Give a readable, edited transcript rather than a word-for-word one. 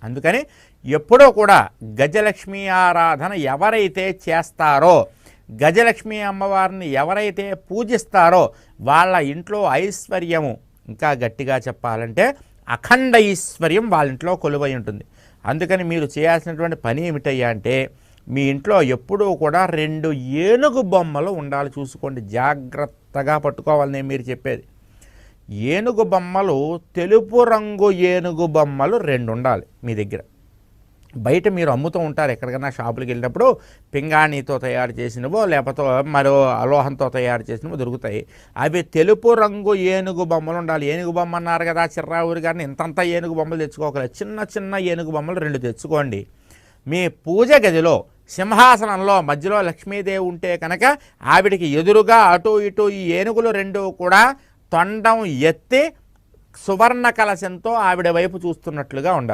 అందుకని ఎప్పుడూ కూడా గజలక్ష్మీ ఆరాధన ఎవరైతే చేస్తారో, గజలక్ష్మీ అమ్మవారిని ఎవరైతే పూజిస్తారో వాళ్ళ ఇంట్లో ఐశ్వర్యము, ఇంకా గట్టిగా చెప్పాలంటే అఖండ ఐశ్వర్యం వాళ్ళ ఇంట్లో కొలువై ఉంటుంది. అందుకని మీరు చేయాల్సినటువంటి పని ఏమిటయ్యా అంటే, మీ ఇంట్లో ఎప్పుడూ కూడా 2 ఏనుగు బొమ్మలు ఉండాలి. చూసుకోండి, జాగ్రత్తగా పట్టుకోవాలి నేను మీరు చెప్పేది. ఏనుగు బొమ్మలు, తెలుపు రంగు ఏనుగు బొమ్మలు 2 ఉండాలి మీ దగ్గర. బయట మీరు అమ్ముతూ ఉంటారు ఎక్కడికైనా షాపులకు వెళ్ళినప్పుడు, పింగాణితో తయారు చేసినవో లేకపోతే మరో అలోహంతో తయారు చేసినవో దొరుకుతాయి. అవి తెలుపు రంగు ఏనుగు బొమ్మలు ఉండాలి. ఏనుగు బొమ్మ అన్నారు కదా చిర్రావురు గారిని, ఇంతంత ఏనుగు బొమ్మలు తెచ్చుకోగలరు. చిన్న చిన్న ఏనుగు బొమ్మలు 2 తెచ్చుకోండి. మీ పూజ గదిలో సింహాసనంలో మధ్యలో లక్ష్మీదేవి ఉంటే కనుక ఆవిడికి ఎదురుగా అటు ఇటు ఈ ఏనుగులు 2 కూడా తొండం ఎత్తి సువర్ణ కలశంతో ఆవిడ వైపు చూస్తున్నట్లుగా ఉండాలి.